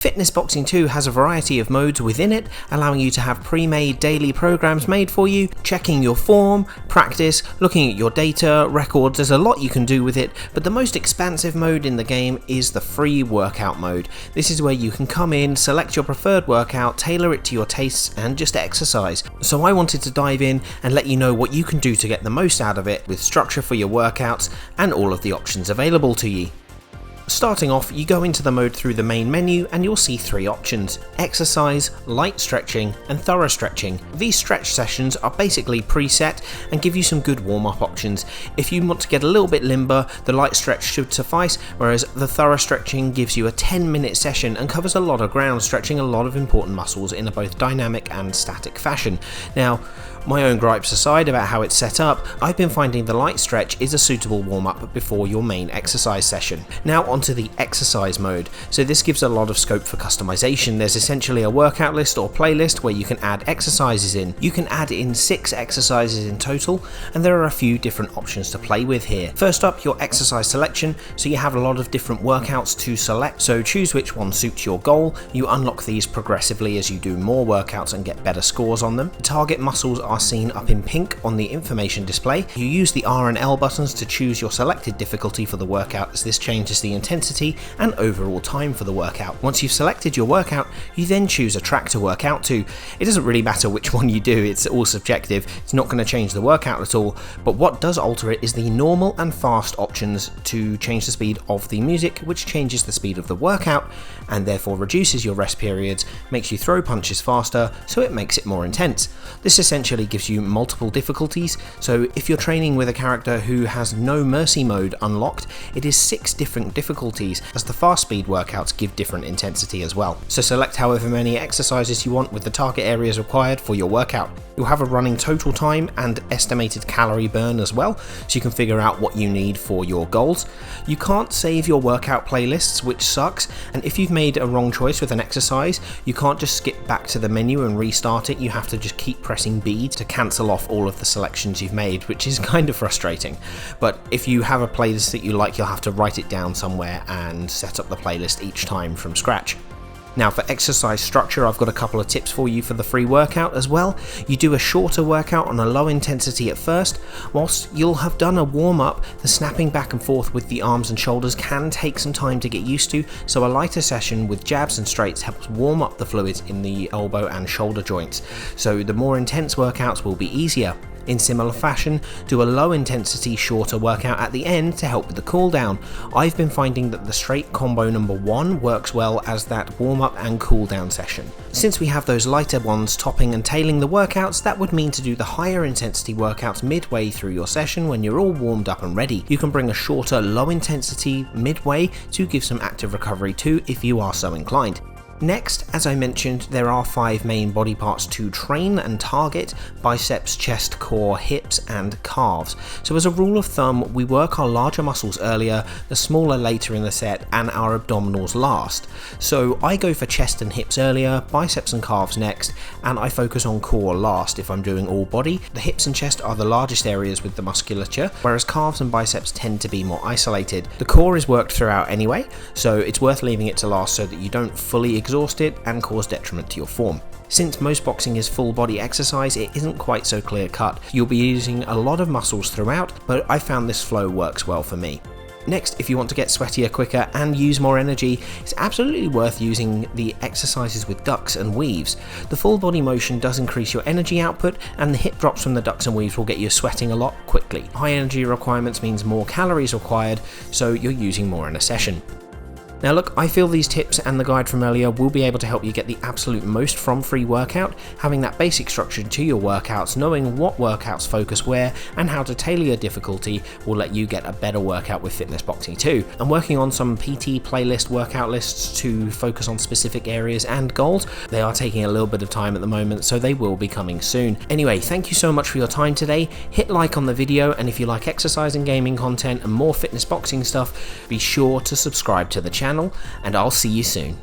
Fitness Boxing 2 has a variety of modes within it, allowing you to have pre-made daily programs made for you, checking your form, practice, looking at your data, records. There's a lot you can do with it, but the most expansive mode in the game is the free workout mode. This is where you can come in, select your preferred workout, tailor it to your tastes, and just exercise. So I wanted to dive in and let you know what you can do to get the most out of it, with structure for your workouts and all of the options available to you. Starting off, you go into the mode through the main menu and you'll see three options: exercise, light stretching and thorough stretching. These stretch sessions are basically preset and give you some good warm-up options. If you want to get a little bit limber, the light stretch should suffice, whereas the thorough stretching gives you a 10-minute session and covers a lot of ground, stretching a lot of important muscles in a both dynamic and static fashion. Now, my own gripes aside about how it's set up, I've been finding the light stretch is a suitable warm-up before your main exercise session. Now onto the exercise mode. So this gives a lot of scope for customization. There's essentially a workout list or playlist where you can add exercises in. You can add in 6 exercises in total, and there are a few different options to play with here. First up, your exercise selection. So you have a lot of different workouts to select, so choose which one suits your goal. You unlock these progressively as you do more workouts and get better scores on them. The target muscles are seen up in pink on the information display. You use the R and L buttons to choose your selected difficulty for the workout, as this changes the intensity and overall time for the workout. Once you've selected your workout, you then choose a track to work out to. It doesn't really matter which one you do, it's all subjective. It's not going to change the workout at all, but what does alter it is the normal and fast options to change the speed of the music, which changes the speed of the workout and therefore reduces your rest periods, makes you throw punches faster, so it makes it more intense. This essentially gives you multiple difficulties, so if you're training with a character who has no mercy mode unlocked, it is 6 different difficulties, as the fast speed workouts give different intensity as well. So select however many exercises you want with the target areas required for your workout. You'll have a running total time and estimated calorie burn as well, so you can figure out what you need for your goals. You can't save your workout playlists, which sucks, and if you've made a wrong choice with an exercise, you can't just skip back to the menu and restart it. You have to just keep pressing B to cancel off all of the selections you've made, which is kind of frustrating. But if you have a playlist that you like, you'll have to write it down somewhere and set up the playlist each time from scratch. Now for exercise structure, I've got a couple of tips for you for the free workout as well. You do a shorter workout on a low intensity at first. Whilst you'll have done a warm up, the snapping back and forth with the arms and shoulders can take some time to get used to, so a lighter session with jabs and straights helps warm up the fluids in the elbow and shoulder joints. So the more intense workouts will be easier. In similar fashion, do a low intensity shorter workout at the end to help with the cool down. I've been finding that the straight combo number 1 works well as that warm up and cool down session. Since we have those lighter ones topping and tailing the workouts, that would mean to do the higher intensity workouts midway through your session when you're all warmed up and ready. You can bring a shorter low intensity midway to give some active recovery too if you are so inclined. Next, as I mentioned, there are 5 main body parts to train and target: biceps, chest, core, hips and calves. So as a rule of thumb, we work our larger muscles earlier, the smaller later in the set, and our abdominals last. So I go for chest and hips earlier, biceps and calves next, and I focus on core last if I'm doing all body. The hips and chest are the largest areas with the musculature, whereas calves and biceps tend to be more isolated. The core is worked throughout anyway, so it's worth leaving it to last so that you don't fully exhaust it and cause detriment to your form. Since most boxing is full body exercise, it isn't quite so clear cut. You'll be using a lot of muscles throughout, but I found this flow works well for me. Next, if you want to get sweatier quicker and use more energy, it's absolutely worth using the exercises with ducks and weaves. The full body motion does increase your energy output, and the hip drops from the ducks and weaves will get you sweating a lot quickly. High energy requirements means more calories required, so you're using more in a session. Now look, I feel these tips and the guide from earlier will be able to help you get the absolute most from free workout. Having that basic structure to your workouts, knowing what workouts focus where, and how to tailor your difficulty will let you get a better workout with Fitness Boxing 2. I'm working on some PT playlist workout lists to focus on specific areas and goals. They are taking a little bit of time at the moment, so they will be coming soon. Anyway, thank you so much for your time today. Hit like on the video, and if you like exercise and gaming content and more fitness boxing stuff, be sure to subscribe to the channel, and I'll see you soon.